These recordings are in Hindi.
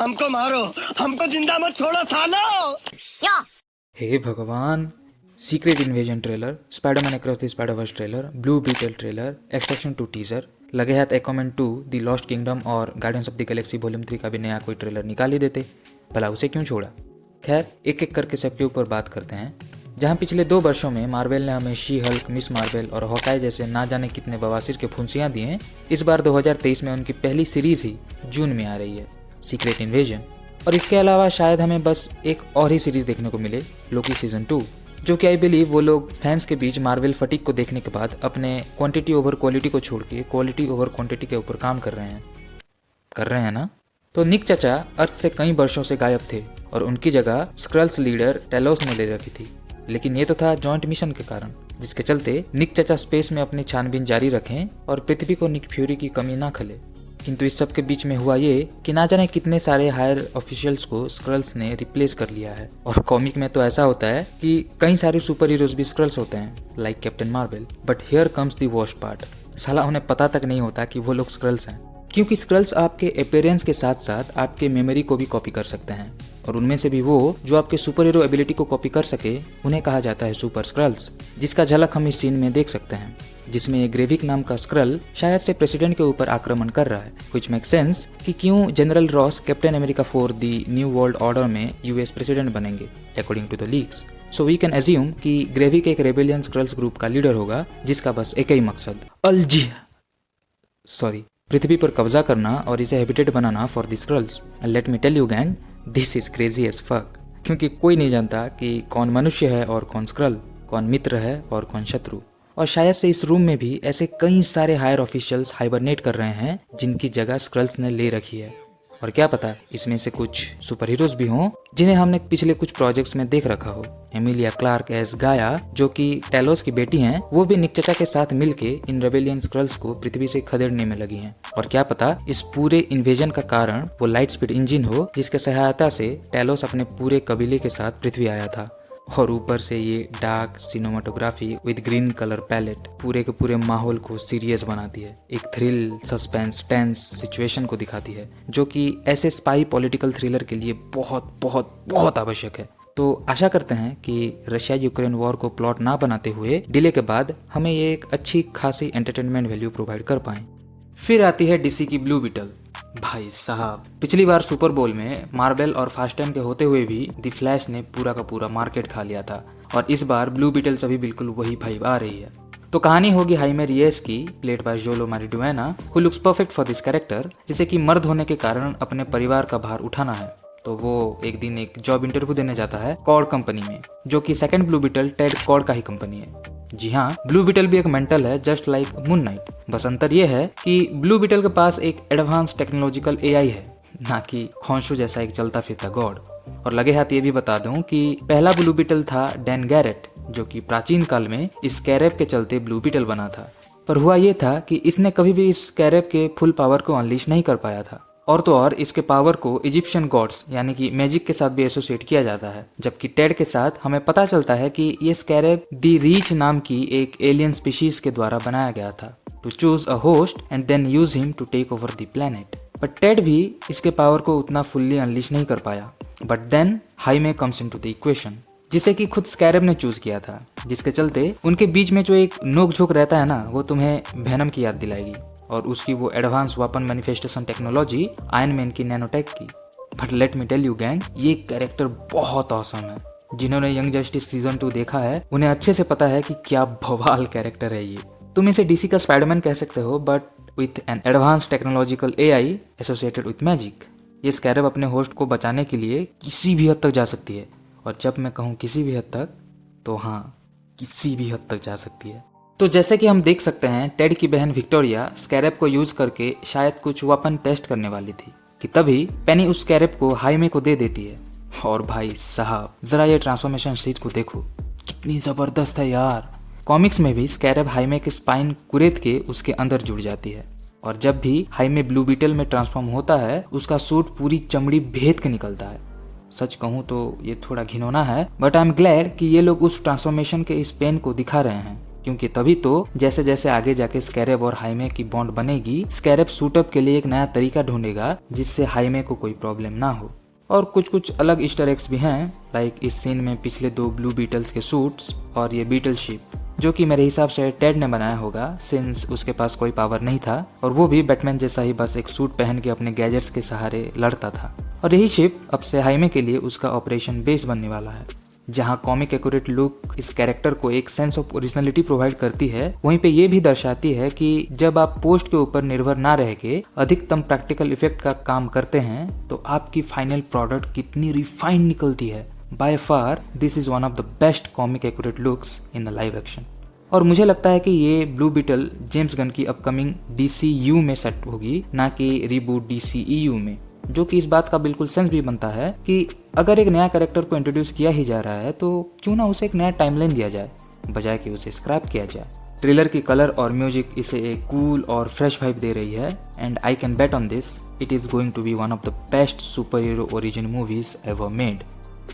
हमको मारो, हमको जिंदा मत छोड़ो सालो। क्या? हे भगवान। Secret Invasion trailer, Spider Man Across the Spider Verse trailer, Blue Beetle trailer, Extraction 2 teaser, लगे हाथ एक्वामैन 2 द लॉस्ट किंगडम और Guardians of the Galaxy Volume 3 का भी नया कोई ट्रेलर निकाल ही देते, भला उसे क्यों छोड़ा। खैर, एक एक करके सबके ऊपर बात करते हैं। जहां पिछले 2 वर्षों में मार्वल ने हमें शी हल्क, मिस मार्वल और हॉकाई जैसे ना जाने कितने बवासीर के फुंसियां दिए हैं, इस बार 2023 में उनकी पहली सीरीज ही जून में आ रही है, सीक्रेट इन्वेजन। और इसके अलावा शायद हमें बस एक और ही सीरीज देखने को मिले, लोकी सीजन 2, जो कि आई बिलीव वो लोग फैंस के बीच मार्वल फटीक को देखने के बाद अपने क्वांटिटी ओवर क्वालिटी को छोड़ के क्वालिटी ओवर क्वांटिटी के ऊपर काम कर रहे हैं ना। तो निक चचा अर्थ से कई वर्षों से गायब थे और उनकी जगह स्क्रल्स लीडर टेलोस ने ले रखी थी, लेकिन ये तो था जॉइंट मिशन के कारण, जिसके चलते निक चचा स्पेस में अपनी छानबीन जारी रखें और पृथ्वी को निक फ्यूरी की कमी ना खले। किंतु इस सब के बीच में हुआ ये कि ना जाने कितने सारे हायर ऑफिशियल्स को स्क्रल्स ने रिप्लेस कर लिया है। और कॉमिक में तो ऐसा होता है कि कई सारे सुपर हीरोज भी स्क्रल्स होते हैं, like captain Marvel. But here comes the worst part, साला उन्हें पता तक नहीं होता कि वो लोग स्क्रल्स हैं, क्योंकि स्क्रल्स आपके अपीयरेंस के साथ साथ आपके मेमोरी को भी कॉपी कर सकते हैं। और उनमें से भी वो जो आपके सुपर हीरो एबिलिटी को कॉपी कर सके, उन्हें कहा जाता है सुपर स्क्रल्स, जिसका झलक हम इस सीन में देख सकते हैं, जिसमें एक ग्रेविक नाम का स्क्रल शायद से प्रेसिडेंट के ऊपर आक्रमण कर रहा है। व्हिच मेक सेंस कि क्यों General Ross Captain America 4 the New World Order में यूएस प्रेसिडेंट बनेंगे, according to the leaks. So we can assume कि ग्रेविक एक रेबेलियन स्क्रल्स ग्रुप का लीडर होगा, जिसका बस एक ही मकसद पृथ्वी पर कब्जा करना और इसे हैबिटेट बनाना for the Skrulls. Let me tell you gang, this is crazy as fuck, क्योंकि कोई नहीं जानता कि कौन मनुष्य है और कौन स्क्रल, कौन मित्र है और कौन शत्रु। और शायद से इस रूम में भी ऐसे कई सारे हायर ऑफिशियल्स हाइबरनेट कर रहे हैं जिनकी जगह स्क्रल्स ने ले रखी है। और क्या पता इसमें से कुछ सुपर हीरोज भी हों जिन्हें हमने पिछले कुछ प्रोजेक्ट्स में देख रखा हो। एमिलिया क्लार्क एज गाया, जो कि टेलोस की बेटी हैं, वो भी निक चचा के साथ मिलके इन रेबेलियन स्क्रल्स को पृथ्वी से खदेड़ने में लगी हैं। और क्या पता इस पूरे इन्वेजन का कारण वो लाइट स्पीड इंजन हो, जिसके सहायता से टेलोस अपने पूरे कबीले के साथ पृथ्वी आया था। और ऊपर से ये dark cinematography with green colour palette पूरे के पूरे माहौल को सीरियस बनाती है, एक थ्रिल, सस्पेंस, टेंस सिचुएशन को दिखाती है, जो कि ऐसे स्पाई पॉलिटिकल थ्रिलर के लिए बहुत बहुत बहुत आवश्यक है। तो आशा करते हैं कि रशिया यूक्रेन वॉर को प्लॉट ना बनाते हुए डिले के बाद हमें ये एक अच्छी खासी एंटरटेनमेंट वैल्यू प्रोवाइड कर पाएं। फिर आती है डीसी की ब्लू बीटल। भाई साहब, पिछली बार सुपर बोल में मार्वल और फास्ट टाइम के होते हुए भी द फ्लैश ने पूरा का पूरा मार्केट खा लिया था, और इस बार ब्लू बीटल सभी बिल्कुल वही वाइब आ रही है। तो कहानी होगी हाइमे रियस की, played by Xolo Mariduena, who looks perfect for this character, जिसे कि मर्द होने के कारण अपने परिवार का भार उठाना है। तो वो एक दिन एक जॉब इंटरव्यू देने जाता है कॉर्ड कंपनी में, जो कि second Blue Beetle Ted Kord का ही कंपनी है। जी हाँ, ब्लू बीटल भी एक मेंटल है, जस्ट लाइक मून नाइट। बस अंतर ये है कि ब्लू बीटल के पास एक एडवांस टेक्नोलॉजिकल एआई है, ना कि खौंशू जैसा एक चलता फिरता गॉड। और लगे हाथ ये भी बता दूं कि पहला ब्लू बीटल था डैन गैरेट, जो कि प्राचीन काल में इस कैरेब के चलते ब्लू बीटल बना था। पर हुआ ये था कि इसने कभी भी इस कैरेब के फुल पावर को अनलीश नहीं कर पाया था। और तो और इसके पावर को इजिप्शियन गॉड्स यानी कि मैजिक के साथ भी एसोसिएट किया जाता है, जबकि टेड के साथ हमें पता चलता है कि ये स्कैरेब दी रीच नाम की एक एलियन स्पीशीज के द्वारा बनाया गया था, to choose a host and then use him to take over the planet. But Ted भी इसके पावर को उतना फुल्ली अनलीश नहीं कर पाया। But then Jaime comes into the equation, जिसे कि खुद स्कैरेब ने चूज किया था, जिसके चलते उनके बीच में जो एक नोक झोंक रहता है ना, वो तुम्हें वेनम की याद दिलाएगी, और उसकी वो advance weapon manifestation technology Iron Man की नैनोटेक की। But let me tell you gang, ये कैरेक्टर बहुत ऑसम है। जिन्होंने यंग जस्टिस सीजन 2 देखा है उन्हें अच्छे से पता है कि क्या बवाल कैरेक्टर है ये। तुम इसे डीसी का स्पाइडरमैन कह सकते हो, but with an advance technological AI associated with magic. ये स्कैरेब अपने होस्ट को बचाने के लिए किसी भी हद तक जा सकती है, और जब मैं कहूँ किसी भी हद तक, तो हाँ, किसी भी हद तक जा सकती है। तो जैसे कि हम देख सकते हैं, टेड की बहन विक्टोरिया स्कैरेब को यूज करके शायद कुछ वेपन टेस्ट करने वाली थी कि तभी पेनी उस स्कैरेब को हाइमे को दे देती है। और भाई साहब, जरा ये ट्रांसफॉर्मेशन सीट को देखो, कितनी जबरदस्त है यार। कॉमिक्स में भी स्कैरेब हाइमे के स्पाइन कुरेद के उसके अंदर जुड़ जाती है, और जब भी हाइमे ब्लू बीटल में ट्रांसफॉर्म होता है उसका सूट पूरी चमड़ी भेद के निकलता है। सच कहूँ तो ये थोड़ा घिनौना है, बट आई एम ग्लैड कि ये लोग उस ट्रांसफॉर्मेशन के इस पेन को दिखा रहे हैं। क्योंकि तभी तो जैसे जैसे आगे जाके स्कैरेब और हाइमे की बॉन्ड बनेगी, स्कैरेब सूटअप के लिए एक नया तरीका ढूंढेगा जिससे हाइमे को कोई प्रॉब्लम ना हो। और कुछ अलग ईस्टर एग्स भी हैं, लाइक इस सीन में पिछले 2 ब्लू बीटल्स के सूट्स और ये बीटल शिप, जो कि मेरे हिसाब से टेड ने बनाया होगा सिंस उसके पास कोई पावर नहीं था और वो भी बैटमैन जैसा ही बस एक सूट पहन के अपने गैजेट्स के सहारे लड़ता था। और यही शिप अब से हाइमे के लिए उसका ऑपरेशन बेस बनने वाला है। जहाँ कॉमिक एक्यूरेट लुक इस कैरेक्टर को एक सेंस ऑफ ओरिजिनलिटी प्रोवाइड करती है, वहीं पे ये भी दर्शाती है कि जब आप पोस्ट के ऊपर निर्भर ना रह के अधिकतम प्रैक्टिकल इफेक्ट का काम करते हैं तो आपकी फाइनल प्रोडक्ट कितनी रिफाइंड निकलती है। By far this is one of the best comic accurate looks in the live action. और मुझे लगता है कि ये ब्लू बीटल जेम्स गन की अपकमिंग DCU में सेट होगी, ना कि रिबूट DCEU में, जो कि इस बात का बिल्कुल सेंस भी बनता है कि अगर एक नया कैरेक्टर को इंट्रोड्यूस किया ही जा रहा है तो क्यों ना उसे एक नया टाइमलाइन दिया जाए बजाय कि उसे स्क्रैप किया जाए। ट्रेलर की कलर और म्यूजिक इसे एक कूल और फ्रेश वाइब दे रही है and I can bet on this it is going to be one of the best superhero origin movies ever made.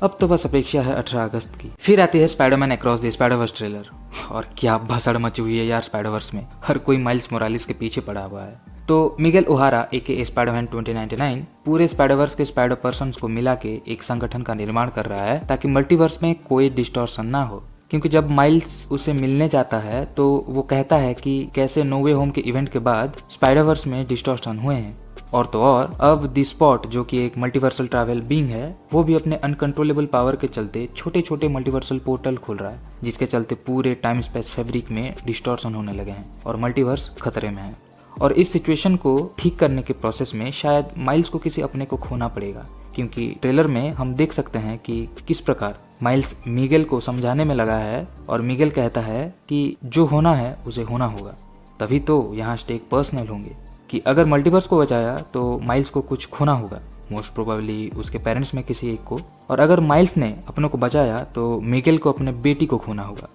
अब तो बस अपेक्षा है 18 अगस्त की। फिर आती है Spiderman Across the Spider Verse trailer, और क्या भसड़ मची हुई है यार स्पाइडरवर्स में। हर कोई माइल्स मोरालिस के पीछे पड़ा हुआ है। तो मिगेल ओहारा AKA स्पाइडरमैन 2099 पूरे स्पाइडरवर्स के स्पाइडर पर्सन्स को मिला के एक संगठन का निर्माण कर रहा है ताकि मल्टीवर्स में कोई डिस्टॉर्शन ना हो। क्योंकि जब माइल्स उसे मिलने जाता है तो वो कहता है कि कैसे नो वे होम के इवेंट के बाद स्पाइडरवर्स में डिस्टॉर्शन हुए हैं, और तो और अब द स्पॉट जो कि एक मल्टीवर्सल ट्रैवल बीइंग है वो भी अपने अनकंट्रोलेबल पावर के चलते छोटे छोटे मल्टीवर्सल पोर्टल खोल रहा है, जिसके चलते पूरे टाइम स्पेस फैब्रिक में डिस्टॉर्शन होने लगे हैं और मल्टीवर्स खतरे में है। और इस सिचुएशन को ठीक करने के प्रोसेस में शायद माइल्स को किसी अपने को खोना पड़ेगा, क्योंकि ट्रेलर में हम देख सकते हैं कि किस प्रकार माइल्स मिगेल को समझाने में लगा है और मिगेल कहता है कि जो होना है उसे होना होगा। तभी तो यहाँ स्टेक पर्सनल होंगे कि अगर मल्टीवर्स को बचाया तो माइल्स को कुछ खोना होगा, मोस्ट प्रोबेबली उसके पेरेंट्स में किसी एक को, और अगर माइल्स ने अपनों को बचाया तो मिगेल को अपने बेटी को खोना होगा।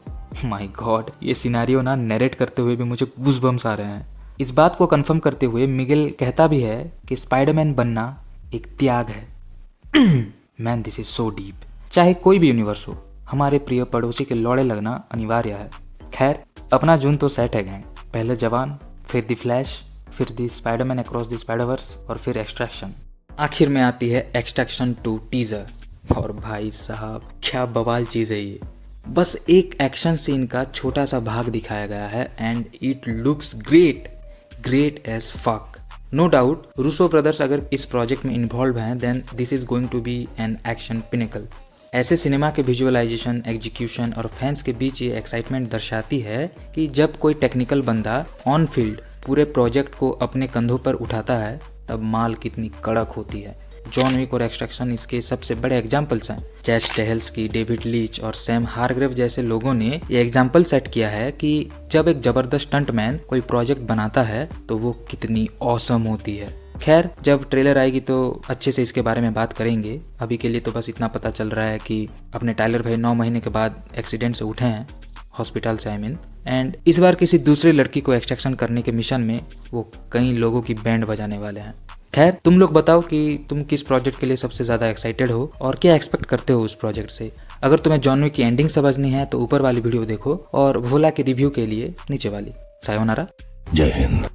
माय गॉड, ये सिनेरियो ना नरेट करते हुए भी मुझे गूज़बम्स आ रहे हैं। इस बात को कंफर्म करते हुए मिगेल कहता भी है कि स्पाइडरमैन बनना एक त्याग है। Man this is so deep. चाहे कोई भी यूनिवर्स हो, हमारे प्रिय पड़ोसी के लौड़े लगना अनिवार्य है। खैर, अपना जून तो सेट है गैंग। पहले जवान, फिर द फ्लैश, फिर the Spiderman Across the Spider-Verse और फिर एक्सट्रैक्शन। आखिर में आती है एक्सट्रैक्शन 2 टीजर, और भाई साहब क्या बवाल चीज है ये। बस एक एक्शन सीन का छोटा सा भाग दिखाया गया है and it looks great as fuck. No doubt Russo Brothers अगर इस प्रोजेक्ट में इन्वॉल्व हैं then this is going to be an action pinnacle. ऐसे सिनेमा के विजुअलाइजेशन, एग्जीक्यूशन और फैंस के बीच ये एक्साइटमेंट दर्शाती है कि जब कोई टेक्निकल बंदा ऑन फील्ड पूरे प्रोजेक्ट को अपने कंधों पर उठाता है तब माल कितनी कड़क होती है। जॉन विक और एक्सट्रैक्शन इसके सबसे बड़े एग्जाम्पल्स हैं। चैड स्टेहेल्स्की, डेविड लीच और सैम हारग्रेव जैसे लोगों ने ये एग्जाम्पल सेट किया है कि जब एक जबरदस्त स्टंटमैन कोई प्रोजेक्ट बनाता है तो वो कितनी ऑसम होती है। खैर, जब ट्रेलर आएगी तो अच्छे से इसके बारे में बात करेंगे। अभी के लिए तो बस इतना पता चल रहा है कि अपने टाइलर भाई 9 महीने के बाद एक्सीडेंट से उठे हैं, हॉस्पिटल से आई मीन, एंड इस बार किसी दूसरी लड़की को एक्सट्रैक्शन करने के मिशन में वो कई लोगों की बैंड बजाने वाले हैं। खैर, तुम लोग बताओ कि तुम किस प्रोजेक्ट के लिए सबसे ज़्यादा एक्साइटेड हो और क्या एक्सपेक्ट करते हो उस प्रोजेक्ट से। अगर तुम्हें जॉन विक की एंडिंग समझनी है तो ऊपर वाली वीडियो देखो और वोला के रिव्यू के लिए नीचे वाली। सायोनारा, जय हिंद।